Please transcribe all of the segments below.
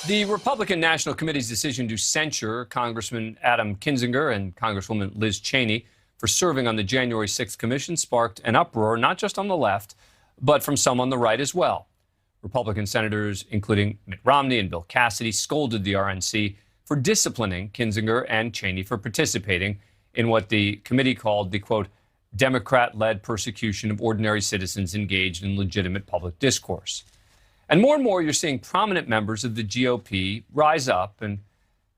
The Republican National Committee's decision to censure Congressman Adam Kinzinger and Congresswoman Liz Cheney for serving on the January 6th commission sparked an uproar, not just on the left, but from some on the right as well. Republican senators, including Mitt Romney and Bill Cassidy, scolded the RNC for disciplining Kinzinger and Cheney for participating in what the committee called the, quote, Democrat-led persecution of ordinary citizens engaged in legitimate public discourse. And more, you're seeing prominent members of the GOP rise up and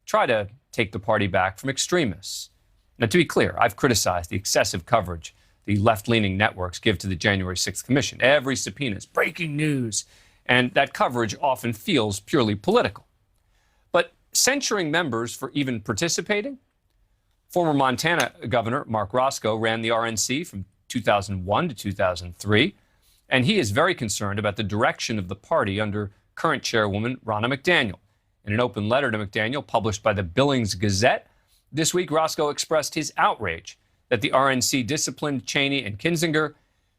try to take the party back from extremists. Now, to be clear, I've criticized the excessive coverage the left-leaning networks give to the January 6th Commission. Every subpoena is breaking news, and that coverage often feels purely political. But censuring members for even participating? Former Montana Governor Marc Racicot ran the RNC from 2001 to 2003. And he is very concerned about the direction of the party under current chairwoman Ronna McDaniel. In an open letter to McDaniel published by the Billings Gazette, this week Racicot expressed his outrage that the RNC disciplined Cheney and Kinzinger.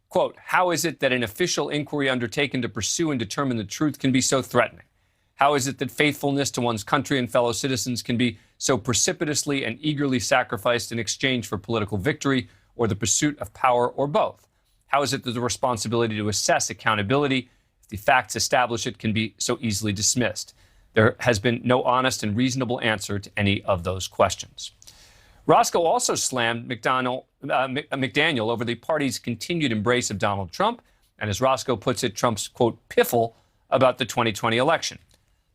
Quote, how is it that an official inquiry undertaken to pursue and determine the truth can be so threatening? How is it that faithfulness to one's country and fellow citizens can be so precipitously and eagerly sacrificed in exchange for political victory or the pursuit of power or both? How is it that the responsibility to assess accountability, if the facts establish it, can be so easily dismissed? There has been no honest and reasonable answer to any of those questions. Racicot also slammed McDaniel over the party's continued embrace of Donald Trump, and as Racicot puts it, Trump's, quote, piffle about the 2020 election.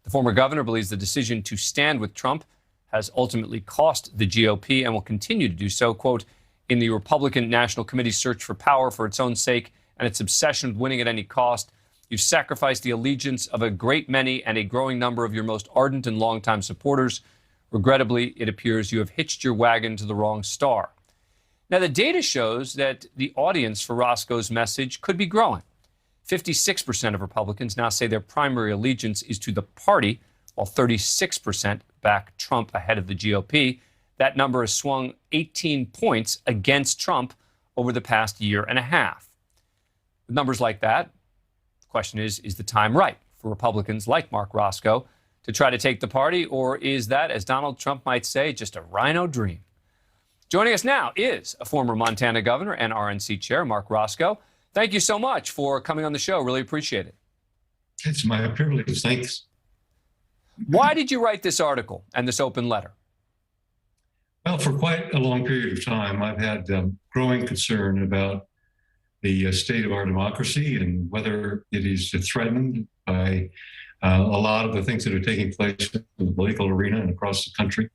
The former governor believes the decision to stand with Trump has ultimately cost the GOP and will continue to do so, quote, in the Republican National Committee's search for power for its own sake and its obsession with winning at any cost. You've sacrificed the allegiance of a great many and a growing number of your most ardent and longtime supporters. Regrettably, it appears you have hitched your wagon to the wrong star. Now, the data shows that the audience for Racicot's message could be growing. 56% of Republicans now say their primary allegiance is to the party, while 36% back Trump ahead of the GOP. That number has swung 18 points against Trump over the past year and a half. With numbers like that, the question is the time right for Republicans like Marc Racicot to try to take the party, or is that, as Donald Trump might say, just a rhino dream? Joining us now is a former Montana governor and RNC chair, Marc Racicot. Thank you so much for coming on the show. Really appreciate it. It's my privilege. Thanks. Why did you write this article and this open letter? Well, for quite a long period of time, I've had growing concern about the state of our democracy and whether it is threatened by a lot of the things that are taking place in the political arena and across the country.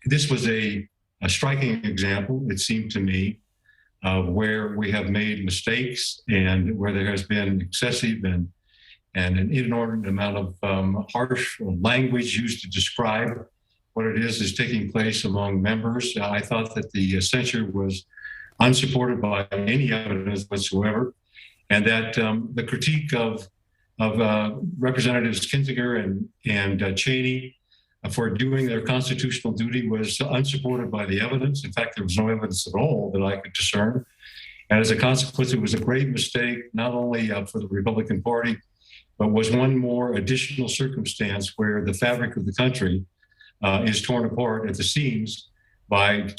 This was a striking example, it seemed to me, of where we have made mistakes and where there has been excessive and an inordinate amount of harsh language used to describe what it is taking place among members. I thought that the censure was unsupported by any evidence whatsoever, and that the critique of Representatives Kinzinger and Cheney for doing their constitutional duty was unsupported by the evidence. In fact, there was no evidence at all that I could discern. And as a consequence, it was a grave mistake, not only for the Republican Party, but was one more additional circumstance where the fabric of the country is torn apart at the seams by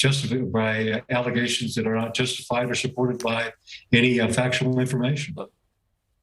allegations that are not justified or supported by any factual information.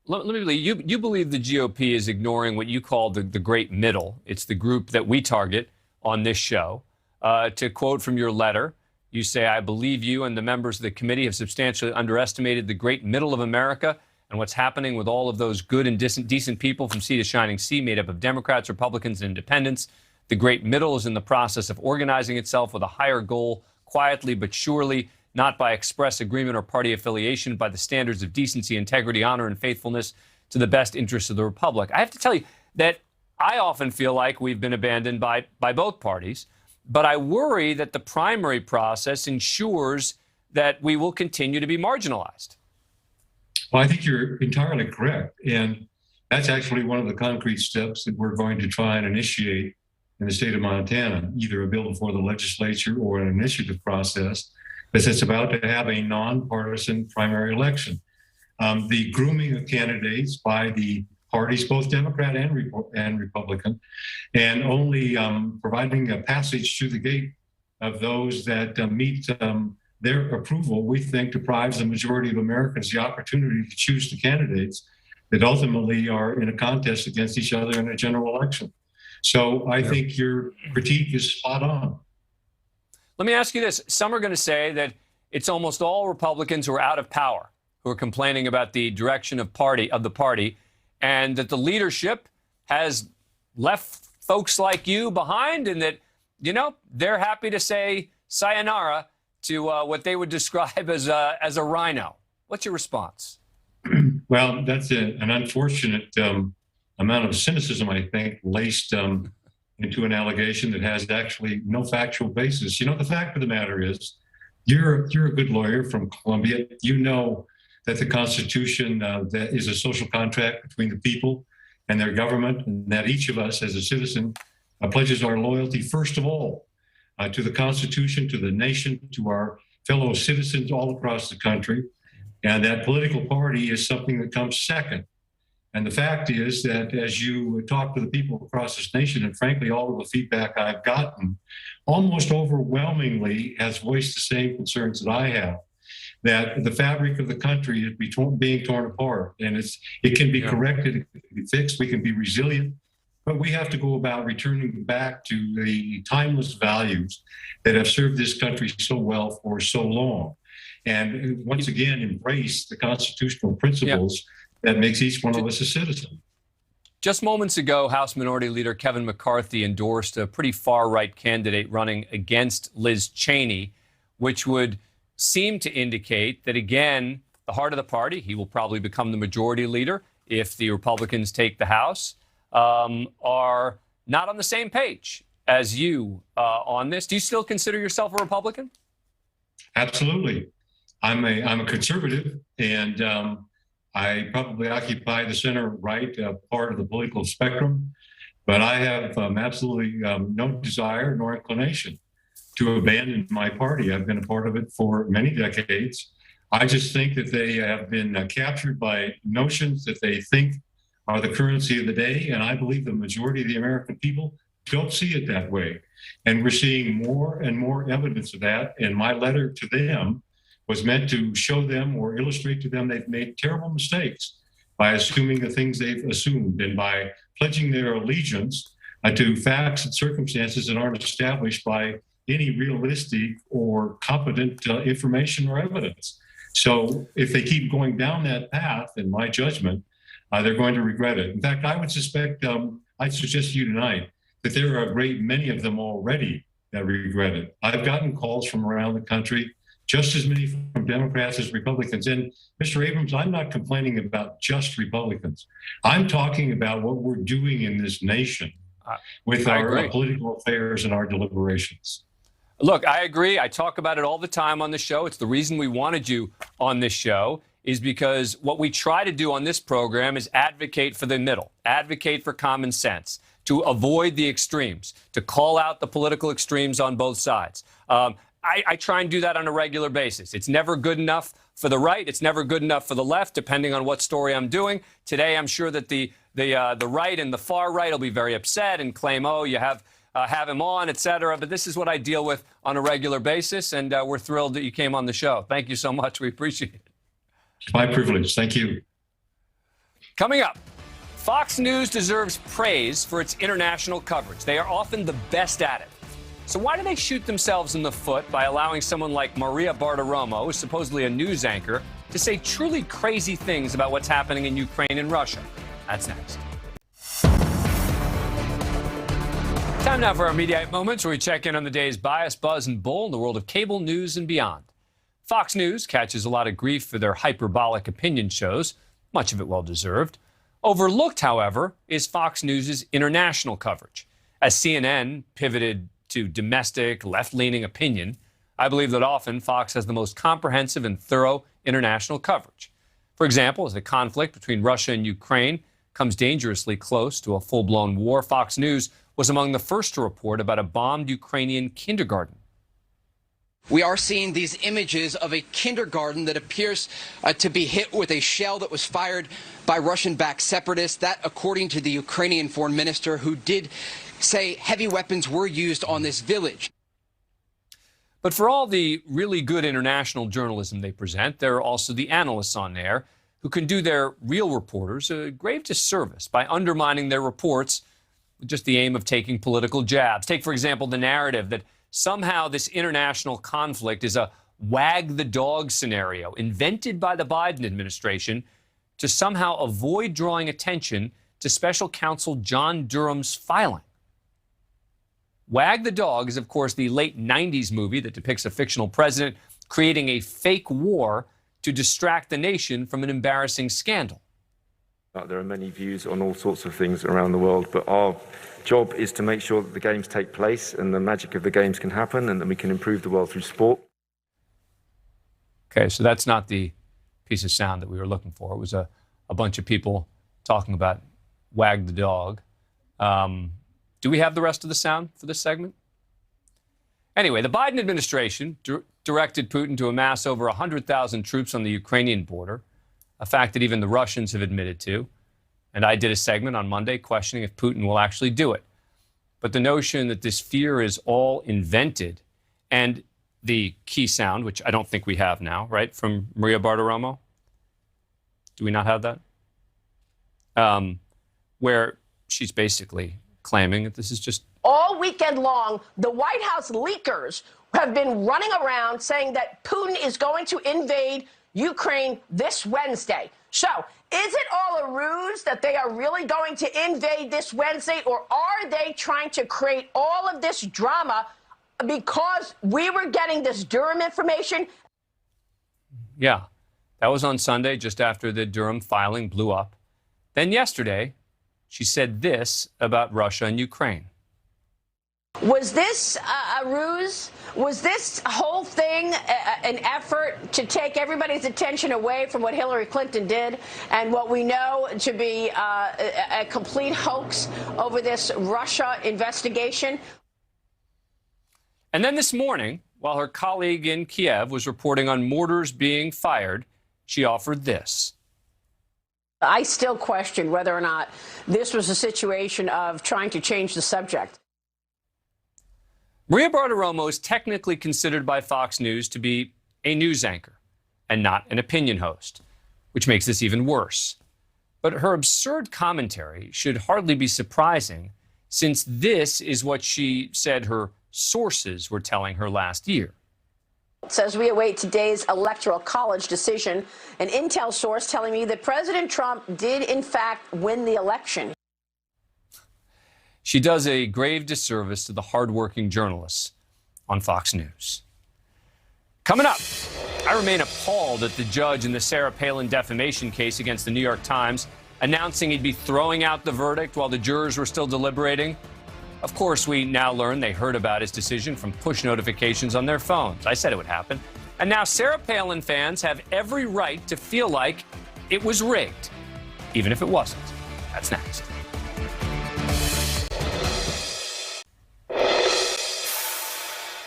Let me believe you believe the GOP is ignoring what you call the great middle. It's the group that we target on this show. To quote from your letter, you say, I believe you and the members of the committee have substantially underestimated the great middle of America and what's happening with all of those good and decent people from sea to shining sea made up of Democrats, Republicans, and independents. The great middle is in the process of organizing itself with a higher goal, quietly but surely, not by express agreement or party affiliation, by the standards of decency, integrity, honor, and faithfulness to the best interests of the Republic. I have to tell you that I often feel like we've been abandoned by both parties, but I worry that the primary process ensures that we will continue to be marginalized. Well, I think you're entirely correct. And that's actually one of the concrete steps that we're going to try and initiate in the state of Montana, either a bill before the legislature or an initiative process, because it's about to have a nonpartisan primary election. The grooming of candidates by the parties, both Democrat and Republican, and only providing a passage through the gate of those that meet their approval, we think deprives the majority of Americans the opportunity to choose the candidates that ultimately are in a contest against each other in a general election. So I think your critique is spot on. Let me ask you this. Some are going to say that it's almost all Republicans who are out of power, who are complaining about the direction of the party, and that the leadership has left folks like you behind, and that, you know, they're happy to say sayonara to what they would describe as a rhino. What's your response? Well, that's an unfortunate amount of cynicism, I think, laced into an allegation that has actually no factual basis. You know, the fact of the matter is, you're a good lawyer from Columbia. You know that the Constitution that is a social contract between the people and their government, and that each of us as a citizen pledges our loyalty, first of all, to the Constitution, to the nation, to our fellow citizens all across the country. And that political party is something that comes second. And the fact is that as you talk to the people across this nation, and frankly, all of the feedback I've gotten almost overwhelmingly has voiced the same concerns that I have, that the fabric of the country is being torn apart, and it can be corrected, it can be fixed, we can be resilient, but we have to go about returning back to the timeless values that have served this country so well for so long. And once again, embrace the constitutional principles that makes each one of us a citizen. Just moments ago, House Minority Leader Kevin McCarthy endorsed a pretty far-right candidate running against Liz Cheney, which would seem to indicate that, again, the heart of the party, he will probably become the majority leader if the Republicans take the House, are not on the same page as you on this. Do you still consider yourself a Republican? Absolutely. I'm a conservative, and I probably occupy the center-right part of the political spectrum, but I have absolutely no desire nor inclination to abandon my party. I've been a part of it for many decades. I just think that they have been captured by notions that they think are the currency of the day, and I believe the majority of the American people don't see it that way. And we're seeing more and more evidence of that, and my letter to them was meant to show them or illustrate to them they've made terrible mistakes by assuming the things they've assumed and by pledging their allegiance to facts and circumstances that aren't established by any realistic or competent information or evidence. So if they keep going down that path, in my judgment, they're going to regret it. In fact, I would suspect, I'd suggest to you tonight that there are a great many of them already that regret it. I've gotten calls from around the country, just as many from Democrats as Republicans. And Mr. Abrams, I'm not complaining about just Republicans. I'm talking about what we're doing in this nation with our political affairs and our deliberations. Look, I agree. I talk about it all the time on the show. It's the reason we wanted you on this show, is because what we try to do on this program is advocate for the middle, advocate for common sense, to avoid the extremes, to call out the political extremes on both sides. I try and do that on a regular basis. It's never good enough for the right. It's never good enough for the left, depending on what story I'm doing. Today, I'm sure that the right and the far right will be very upset and claim, oh, you have him on, et cetera. But this is what I deal with on a regular basis, and we're thrilled that you came on the show. Thank you so much. We appreciate it. It's my privilege. Thank you. Coming up, Fox News deserves praise for its international coverage. They are often the best at it. So why do they shoot themselves in the foot by allowing someone like Maria Bartiromo, who's supposedly a news anchor, to say truly crazy things about what's happening in Ukraine and Russia? That's next. Time now for our Mediaite Moments, where we check in on the day's bias, buzz, and bull in the world of cable news and beyond. Fox News catches a lot of grief for their hyperbolic opinion shows, much of it well-deserved. Overlooked, however, is Fox News' international coverage. As CNN pivoted to domestic, left-leaning opinion, I believe that often Fox has the most comprehensive and thorough international coverage. For example, as the conflict between Russia and Ukraine comes dangerously close to a full-blown war, Fox News was among the first to report about a bombed Ukrainian kindergarten. We are seeing these images of a kindergarten that appears to be hit with a shell that was fired by Russian-backed separatists. That, according to the Ukrainian foreign minister, who did say heavy weapons were used on this village. But for all the really good international journalism they present, there are also the analysts on there who can do their real reporters a grave disservice by undermining their reports with just the aim of taking political jabs. Take, for example, the narrative that somehow this international conflict is a wag the dog scenario invented by the Biden administration to somehow avoid drawing attention to special counsel John Durham's filing. Wag the Dog is, of course, the late 90s movie that depicts a fictional president creating a fake war to distract the nation from an embarrassing scandal. There are many views on all sorts of things around the world, but our job is to make sure that the games take place and the magic of the games can happen and that we can improve the world through sport. Okay, so that's not the piece of sound that we were looking for. It was a bunch of people talking about Wag the Dog. Do we have the rest of the sound for this segment? Anyway, the Biden administration directed Putin to amass over 100,000 troops on the Ukrainian border, a fact that even the Russians have admitted to. And I did a segment on Monday questioning if Putin will actually do it. But the notion that this fear is all invented, and the key sound, which I don't think we have now, right, from Maria Bartiromo? Do we not have that? Where she's basically claiming that this is just... All weekend long, the White House leakers have been running around saying that Putin is going to invade Ukraine this Wednesday. So, is it all a ruse that they are really going to invade this Wednesday, or are they trying to create all of this drama because we were getting this Durham information? Yeah, that was on Sunday, just after the Durham filing blew up. Then yesterday, she said this about Russia and Ukraine. Was this a ruse? Was this whole thing an effort to take everybody's attention away from what Hillary Clinton did and what we know to be a complete hoax over this Russia investigation? And then this morning, while her colleague in Kiev was reporting on mortars being fired, she offered this. I still question whether or not this was a situation of trying to change the subject. Maria Bartiromo is technically considered by Fox News to be a news anchor and not an opinion host, which makes this even worse. But her absurd commentary should hardly be surprising, since this is what she said her sources were telling her last year. Says we await today's electoral college decision. An intel source telling me that President Trump did, in fact, win the election. She does a grave disservice to the hardworking journalists on Fox News. Coming up, I remain appalled at the judge in the Sarah Palin defamation case against the New York Times announcing he'd be throwing out the verdict while the jurors were still deliberating. Of course, we now learn they heard about his decision from push notifications on their phones. I said it would happen. And now Sarah Palin fans have every right to feel like it was rigged, even if it wasn't. That's next.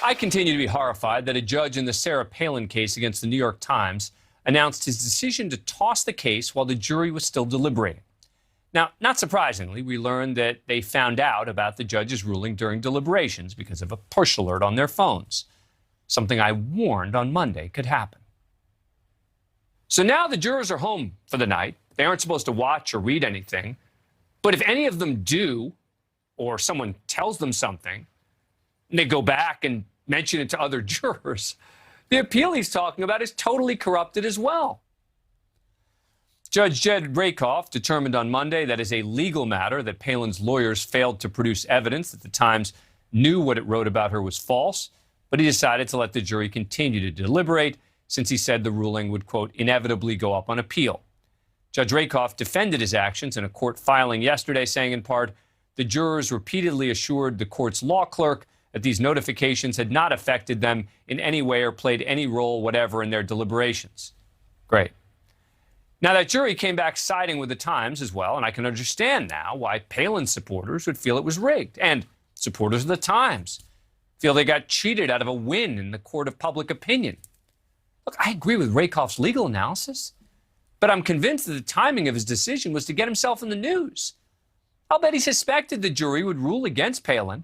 I continue to be horrified that a judge in the Sarah Palin case against the New York Times announced his decision to toss the case while the jury was still deliberating. Now, not surprisingly, we learned that they found out about the judge's ruling during deliberations because of a push alert on their phones, something I warned on Monday could happen. So now the jurors are home for the night. They aren't supposed to watch or read anything. But if any of them do, or someone tells them something, and they go back and mention it to other jurors, the appeal he's talking about is totally corrupted as well. Judge Jed Rakoff determined on Monday that as a legal matter that Palin's lawyers failed to produce evidence that the Times knew what it wrote about her was false, but he decided to let the jury continue to deliberate since he said the ruling would, quote, inevitably go up on appeal. Judge Rakoff defended his actions in a court filing yesterday, saying in part, the jurors repeatedly assured the court's law clerk that these notifications had not affected them in any way or played any role whatever in their deliberations. Great. Now, that jury came back siding with the Times as well, and I can understand now why Palin supporters would feel it was rigged, and supporters of the Times feel they got cheated out of a win in the court of public opinion. Look, I agree with Rakoff's legal analysis, but I'm convinced that the timing of his decision was to get himself in the news. I'll bet he suspected the jury would rule against Palin,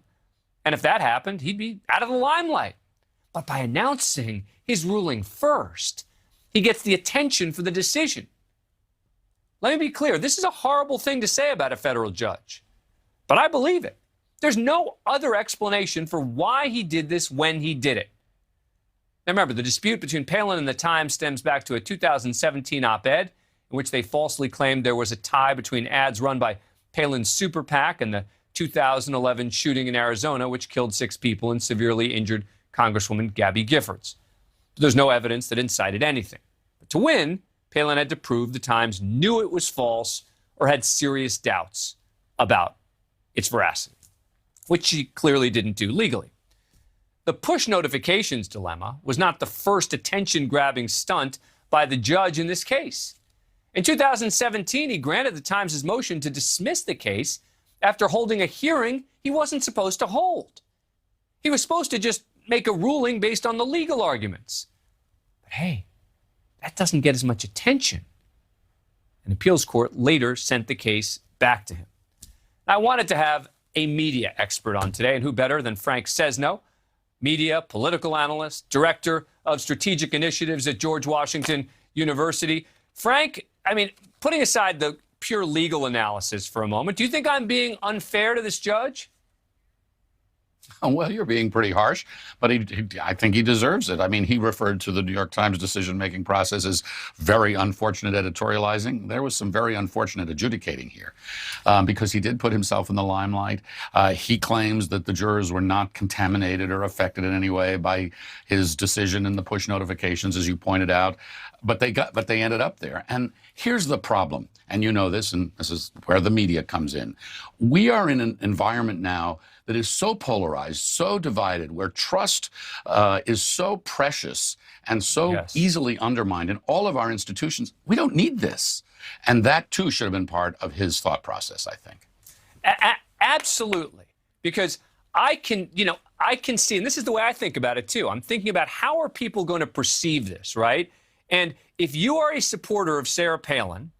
and if that happened, he'd be out of the limelight. But by announcing his ruling first, he gets the attention for the decision. Let me be clear, this is a horrible thing to say about a federal judge, but I believe it. There's no other explanation for why he did this when he did it. Now remember, the dispute between Palin and the Times stems back to a 2017 op-ed in which they falsely claimed there was a tie between ads run by Palin's super PAC and the 2011 shooting in Arizona, which killed 6 people and severely injured Congresswoman Gabby Giffords. There's no evidence that incited anything. But to win, Palin had to prove the Times knew it was false or had serious doubts about its veracity, which she clearly didn't do legally. The push notifications dilemma was not the first attention-grabbing stunt by the judge in this case. In 2017, he granted the Times' motion to dismiss the case after holding a hearing he wasn't supposed to hold. He was supposed to just make a ruling based on the legal arguments. But hey, that doesn't get as much attention. An appeals court later sent the case back to him. I wanted to have a media expert on today, and who better than Frank Sesno, media political analyst, director of strategic initiatives at George Washington University. Frank, I mean, putting aside the pure legal analysis for a moment, do you think I'm being unfair to this judge? Well, you're being pretty harsh, but I think he deserves it. I mean, he referred to the New York Times decision-making process as very unfortunate editorializing. There was some very unfortunate adjudicating here because he did put himself in the limelight. He claims that the jurors were not contaminated or affected in any way by his decision in the push notifications, as you pointed out. But they ended up there. And here's the problem, and you know this, and this is where the media comes in. We are in an environment now that is so polarized, so divided, where trust is so precious and so easily undermined in all of our institutions. We don't need this. And that, too, should have been part of his thought process, I think. Absolutely. Because I can see, and this is the way I think about it, too. I'm thinking about how are people going to perceive this, right? And if you are a supporter of Sarah Palin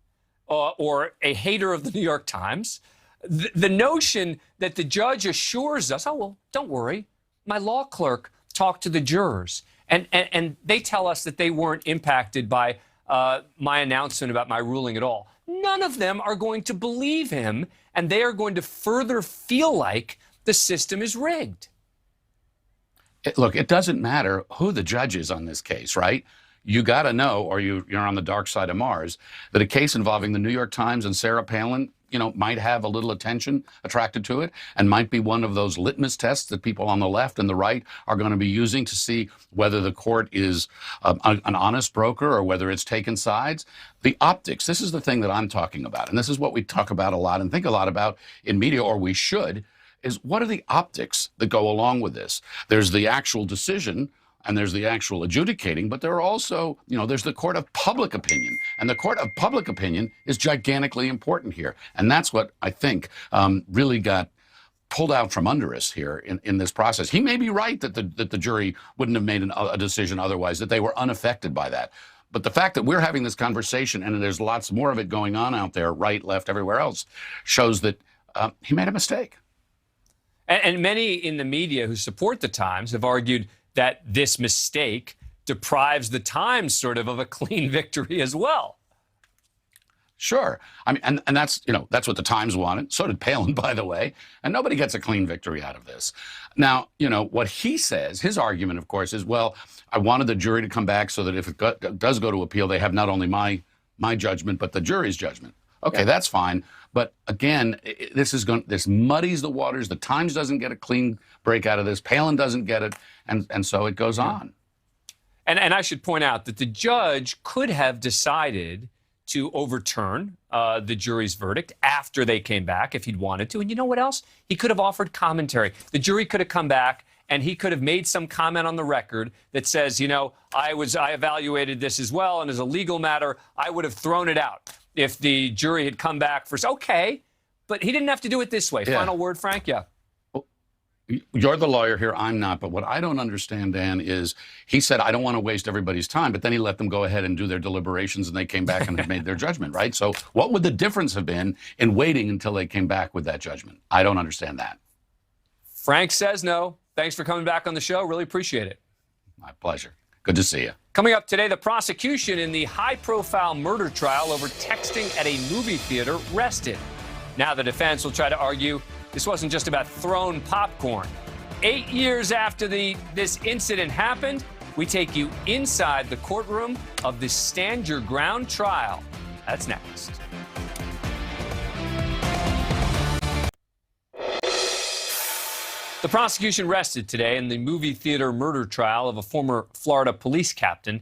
or a hater of the New York Times, the notion that the judge assures us, oh, well, don't worry, my law clerk talked to the jurors, and they tell us that they weren't impacted by my announcement about my ruling at all. None of them are going to believe him, and they are going to further feel like the system is rigged. Look, it doesn't matter who the judge is on this case, right? You got to know, or you're on the dark side of Mars, that a case involving the New York Times and Sarah Palin, might have a little attention attracted to it and might be one of those litmus tests that people on the left and the right are going to be using to see whether the court is an honest broker or whether it's taken sides. The optics, this is the thing that I'm talking about, and this is what we talk about a lot and think a lot about in media, or we should, is what are the optics that go along with this? There's the actual decision, and there's the actual adjudicating, but there are also, there's the court of public opinion. And the court of public opinion is gigantically important here. And that's what I think really got pulled out from under us here in this process. He may be right that the jury wouldn't have made a decision otherwise, that they were unaffected by that. But the fact that we're having this conversation and there's lots more of it going on out there, right, left, everywhere else, shows that he made a mistake. And many in the media who support the Times have argued that this mistake deprives the Times sort of a clean victory as well. Sure. I mean, and that's, that's what the Times wanted. So did Palin, by the way. And nobody gets a clean victory out of this. Now, what he says, his argument, of course, is, well, I wanted the jury to come back so that if it does go to appeal, they have not only my judgment, but the jury's judgment. Okay, that's fine. But again, this muddies the waters. The Times doesn't get a clean break out of this. Palin doesn't get it. And so it goes on. And I should point out that the judge could have decided to overturn the jury's verdict after they came back if he'd wanted to. And you know what else? He could have offered commentary. The jury could have come back and he could have made some comment on the record that says, I evaluated this as well, and as a legal matter, I would have thrown it out if the jury had come back for, okay, but he didn't have to do it this way. Yeah. Final word, Frank? Yeah. You're the lawyer here, I'm not. But what I don't understand, Dan, is he said, I don't want to waste everybody's time, but then he let them go ahead and do their deliberations and they came back and have made their judgment, right? So what would the difference have been in waiting until they came back with that judgment? I don't understand that. Frank says no. Thanks for coming back on the show. Really appreciate it. My pleasure. Good to see you. Coming up today, the prosecution in the high-profile murder trial over texting at a movie theater rested. Now the defense will try to argue this wasn't just about thrown popcorn. 8 years after this incident happened, we take you inside the courtroom of the Stand Your Ground trial. That's next. The prosecution rested today in the movie theater murder trial of a former Florida police captain.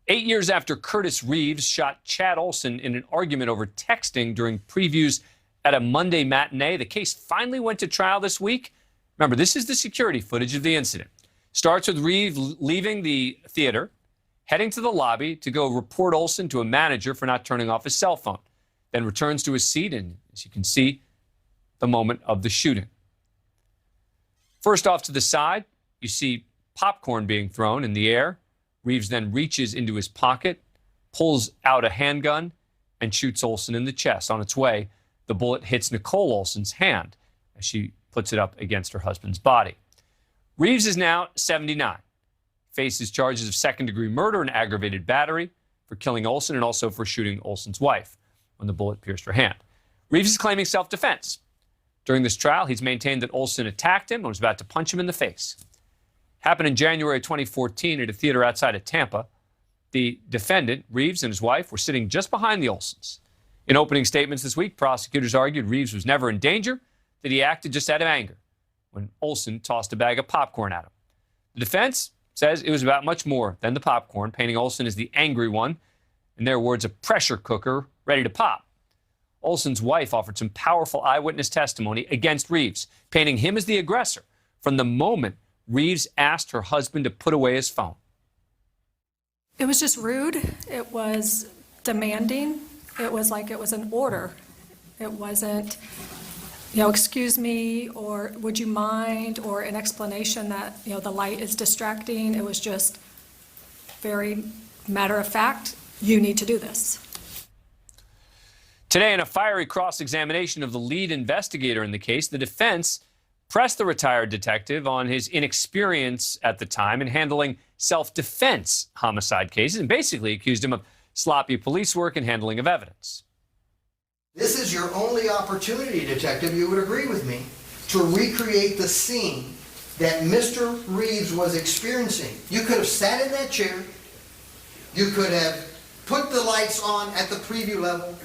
8 years after Curtis Reeves shot Chad Olson in an argument over texting during previews at a Monday matinee, the case finally went to trial this week. Remember, this is the security footage of the incident. Starts with Reeves leaving the theater, heading to the lobby to go report Olson to a manager for not turning off his cell phone. Then returns to his seat, and as you can see, the moment of the shooting. First off to the side, you see popcorn being thrown in the air. Reeves then reaches into his pocket, pulls out a handgun, and shoots Olson in the chest. On its way, the bullet hits Nicole Olson's hand as she puts it up against her husband's body. Reeves is now 79, faces charges of second-degree murder and aggravated battery for killing Olson and also for shooting Olson's wife when the bullet pierced her hand. Reeves is claiming self-defense. During this trial, he's maintained that Olson attacked him and was about to punch him in the face. Happened in January 2014 at a theater outside of Tampa. The defendant, Reeves, and his wife were sitting just behind the Olsons. In opening statements this week, prosecutors argued Reeves was never in danger, that he acted just out of anger when Olson tossed a bag of popcorn at him. The defense says it was about much more than the popcorn, painting Olson as the angry one, in their words, a pressure cooker ready to pop. Olson's wife offered some powerful eyewitness testimony against Reeves, painting him as the aggressor from the moment Reeves asked her husband to put away his phone. It was just rude. It was demanding. It was like it was an order. It wasn't, excuse me, or would you mind, or an explanation that, the light is distracting. It was just very matter of fact, you need to do this. Today, in a fiery cross-examination of the lead investigator in the case, the defense pressed the retired detective on his inexperience at the time in handling self-defense homicide cases and basically accused him of sloppy police work and handling of evidence. This is your only opportunity, detective, you would agree with me, to recreate the scene that Mr. Reeves was experiencing. You could have sat in that chair. You could have put the lights on at the preview level.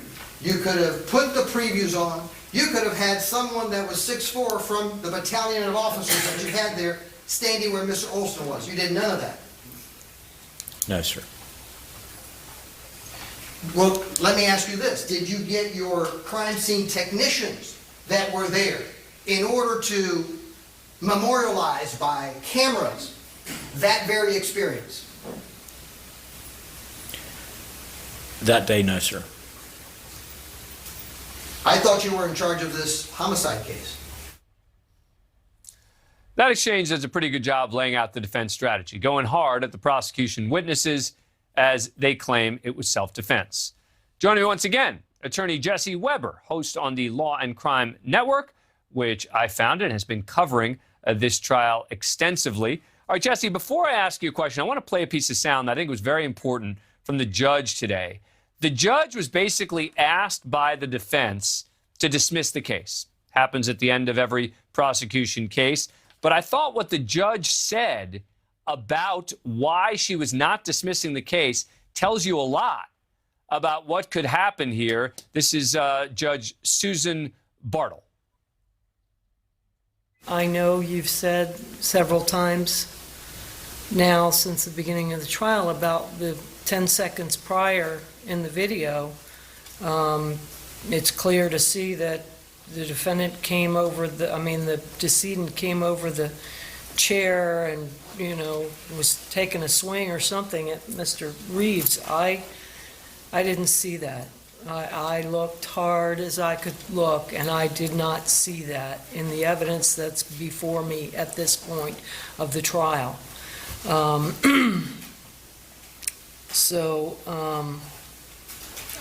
You could have put the previews on. You could have had someone that was 6'4" from the battalion of officers that you had there standing where Mr. Olson was. You did none of that. No, sir. Well, let me ask you this. Did you get your crime scene technicians that were there in order to memorialize by cameras that very experience? That day, no, sir. I thought you were in charge of this homicide case. That exchange does a pretty good job laying out the defense strategy, going hard at the prosecution witnesses as they claim it was self-defense. Joining me once again, attorney Jesse Weber, host on the Law and Crime Network, which I founded and has been covering this trial extensively. All right, Jesse, before I ask you a question, I want to play a piece of sound that I think was very important from the judge today. The judge was basically asked by the defense to dismiss the case. Happens at the end of every prosecution case. But I thought what the judge said about why she was not dismissing the case tells you a lot about what could happen here. This is Judge Susan Bartle. I know you've said several times now since the beginning of the trial about the 10 seconds prior in the video. It's clear to see that the defendant came over the decedent came over the chair and, was taking a swing or something at Mr. Reeves. I didn't see that. I looked hard as I could look, and I did not see that in the evidence that's before me at this point of the trial.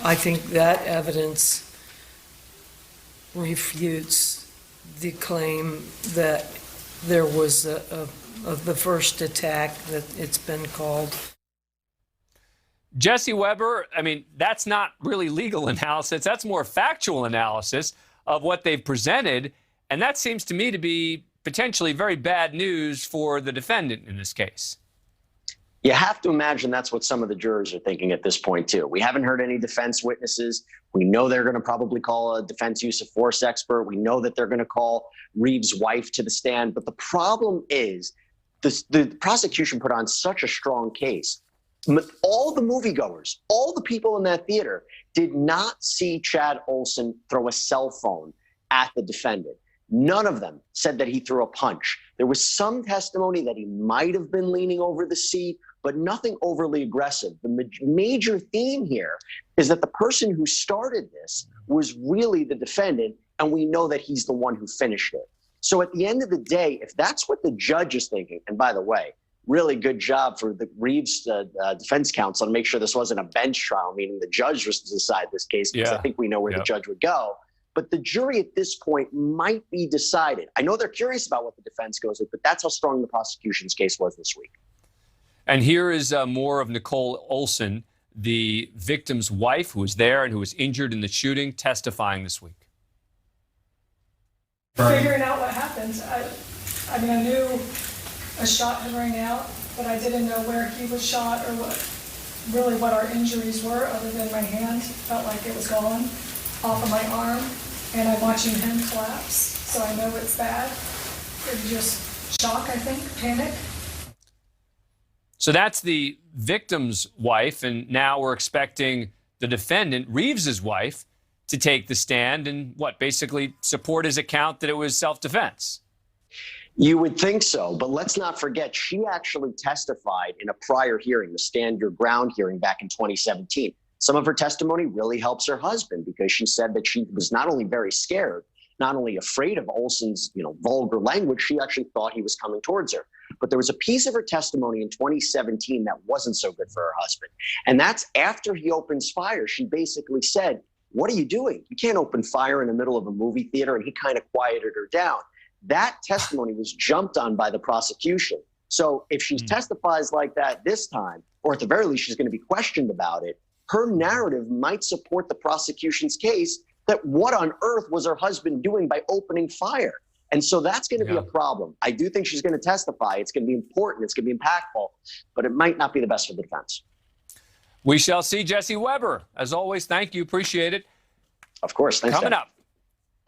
I think that evidence refutes the claim that there was the first attack that it's been called. Jesse Weber, I mean, that's not really legal analysis. That's more factual analysis of what they've presented. And that seems to me to be potentially very bad news for the defendant in this case. You have to imagine that's what some of the jurors are thinking at this point, too. We haven't heard any defense witnesses. We know they're going to probably call a defense use of force expert. We know that they're going to call Reeves' wife to the stand. But the problem is the prosecution put on such a strong case. All the moviegoers, all the people in that theater did not see Chad Olson throw a cell phone at the defendant. None of them said that he threw a punch. There was some testimony that he might have been leaning over the seat, but nothing overly aggressive. The major theme here is that the person who started this was really the defendant, and we know that he's the one who finished it. So at the end of the day, if that's what the judge is thinking, and by the way, really good job for the Reeves defense counsel to make sure this wasn't a bench trial, meaning the judge was to decide this case, because I think we know where the judge would go. But the jury at this point might be decided. I know they're curious about what the defense goes with, but that's how strong the prosecution's case was this week. And here is more of Nicole Olson, the victim's wife, who was there and who was injured in the shooting, testifying this week. Figuring out what happened. I mean, I knew a shot had rang out, but I didn't know where he was shot or what our injuries were, other than my hand felt like it was gone off of my arm, and I'm watching him collapse, so I know it's bad. It was just shock, I think, panic. So that's the victim's wife, and now we're expecting the defendant, Reeves' wife, to take the stand and basically support his account that it was self-defense. You would think so, but let's not forget, she actually testified in a prior hearing, the Stand Your Ground hearing back in 2017. Some of her testimony really helps her husband, because she said that she was not only very scared, not only afraid of Olson's, vulgar language, she actually thought he was coming towards her. But there was a piece of her testimony in 2017 that wasn't so good for her husband. And that's after he opens fire. She basically said, "What are you doing? You can't open fire in the middle of a movie theater." And he kind of quieted her down. That testimony was jumped on by the prosecution. So if she testifies like that this time, or at the very least she's going to be questioned about it, her narrative might support the prosecution's case that what on earth was her husband doing by opening fire? And so that's going to be a problem. I do think she's going to testify. It's going to be important. It's going to be impactful, but it might not be the best for the defense. We shall see. Jesse Weber, as always, thank you. Appreciate it. Of course. Thanks. Coming up,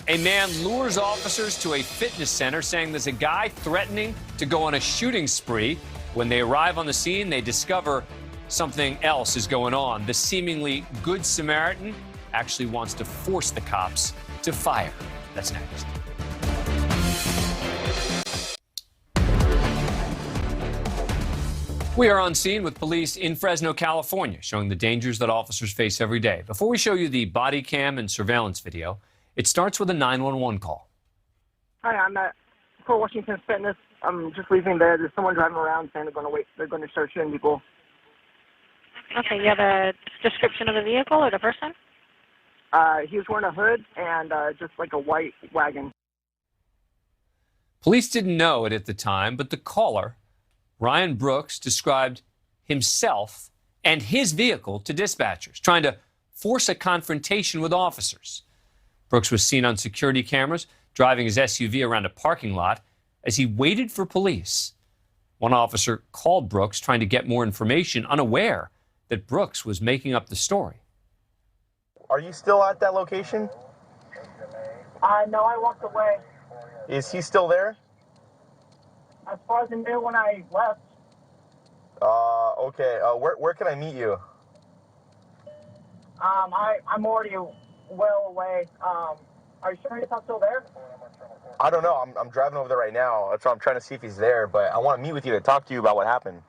a man lures officers to a fitness center saying there's a guy threatening to go on a shooting spree. When they arrive on the scene, they discover something else is going on. The seemingly good Samaritan actually wants to force the cops to fire. That's next. We are on scene with police in Fresno, California, showing the dangers that officers face every day. Before we show you the body cam and surveillance video, it starts with a 911 call. Hi, I'm at Fort Washington Fitness. I'm just leaving there. There's someone driving around saying they're going to start shooting people. Okay, you have a description of the vehicle or the person? He was wearing a hood and just like a white wagon. Police didn't know it at the time, but the caller, Ryan Brooks, described himself and his vehicle to dispatchers, trying to force a confrontation with officers. Brooks was seen on security cameras driving his SUV around a parking lot as he waited for police. One officer called Brooks trying to get more information, unaware that Brooks was making up the story. Are you still at that location? No, I walked away. Is he still there? As far as I knew when I left. Okay. Where can I meet you? I'm already well away. Are you sure he's not still there? I don't know. I'm driving over there right now. That's why I'm trying to see if he's there. But I want to meet with you to talk to you about what happened.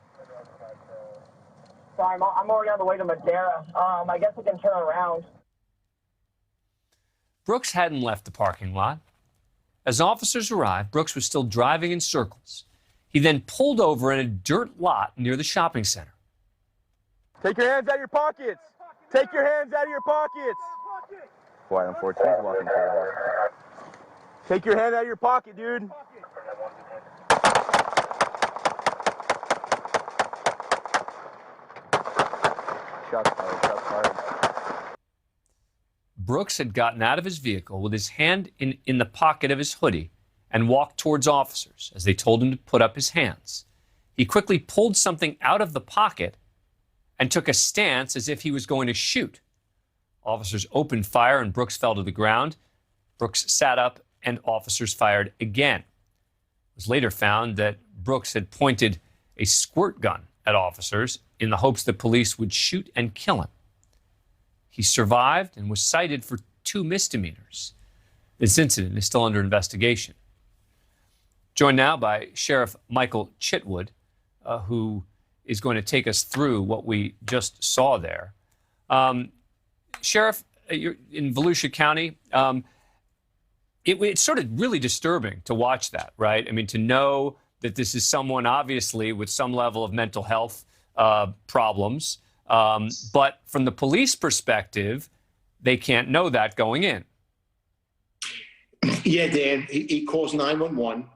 Sorry, I'm already on the way to Madera. I guess I can turn around. Brooks hadn't left the parking lot. As officers arrived, Brooks was still driving in circles. He then pulled over in a dirt lot near the shopping center. Take your hands out of your pockets. Take your hands out of your pockets. Boy, unfortunately, he's walking terrible. Take your hand out of your pocket, dude. Shots fired, shots fired. Brooks had gotten out of his vehicle with his hand in the pocket of his hoodie and walked towards officers as they told him to put up his hands. He quickly pulled something out of the pocket and took a stance as if he was going to shoot. Officers opened fire and Brooks fell to the ground. Brooks sat up and officers fired again. It was later found that Brooks had pointed a squirt gun at officers in the hopes that police would shoot and kill him. He survived and was cited for 2 misdemeanors. This incident is still under investigation. Joined now by Sheriff Michael Chitwood, who is going to take us through what we just saw there. Sheriff, you're in Volusia County. It's sort of really disturbing to watch that, right? I mean, to know that this is someone obviously with some level of mental health problems. But from the police perspective, they can't know that going in. Yeah, Dan, he calls 911.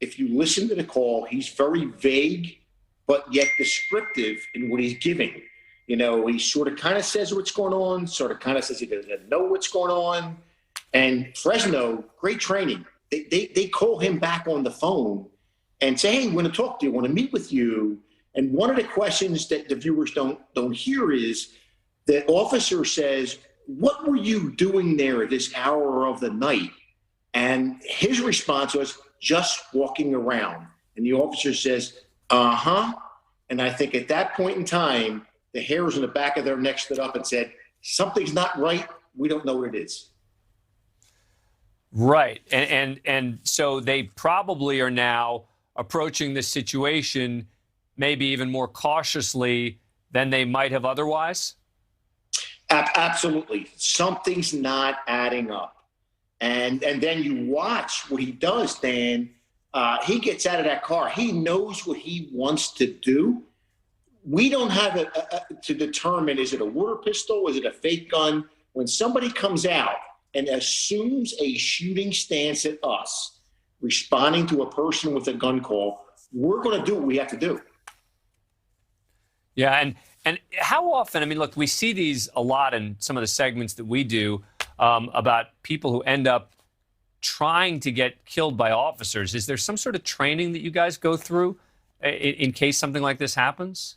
If you listen to the call, he's very vague, but yet descriptive in what he's giving. You know, he sort of kind of says what's going on, sort of kind of says he doesn't know what's going on. And Fresno, great training. They call him back on the phone and say, hey, we want to talk to you, want to meet with you. And one of the questions that the viewers don't hear is the officer says, what were you doing there at this hour of the night? And his response was, just walking around. And the officer says, uh-huh. And I think at that point in time, the hairs on the back of their neck stood up and said, something's not right. We don't know what it is. Right. And so they probably are now approaching this situation maybe even more cautiously than they might have otherwise? Absolutely. Something's not adding up. And then you watch what he does, Dan. He gets out of that car. He knows what he wants to do. We don't have to determine, is it a water pistol? Is it a fake gun? When somebody comes out and assumes a shooting stance at us, responding to a person with a gun call, we're going to do what we have to do. Yeah, and how often, I mean, look, we see these a lot in some of the segments that we do about people who end up trying to get killed by officers. Is there some sort of training that you guys go through in case something like this happens?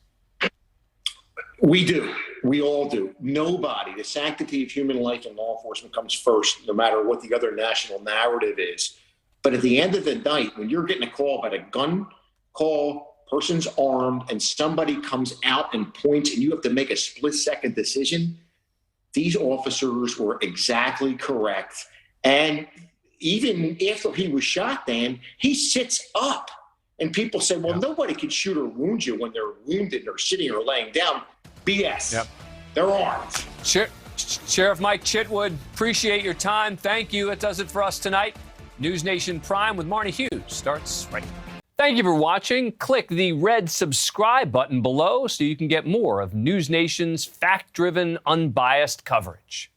We do. We all do. Nobody, the sanctity of human life in law enforcement comes first, no matter what the other national narrative is. But at the end of the night, when you're getting a call about a gun call, person's armed, and somebody comes out and points, and you have to make a split-second decision, these officers were exactly correct. And even after he was shot, Dan, he sits up. And people say, well, nobody can shoot or wound you when they're wounded or sitting or laying down. BS. Yep. They're armed. Sheriff Mike Chitwood, appreciate your time. Thank you. That does it for us tonight. NewsNation Prime with Marnie Hughes starts right now. Thank you for watching. Click the red subscribe button below so you can get more of NewsNation's fact-driven, unbiased coverage.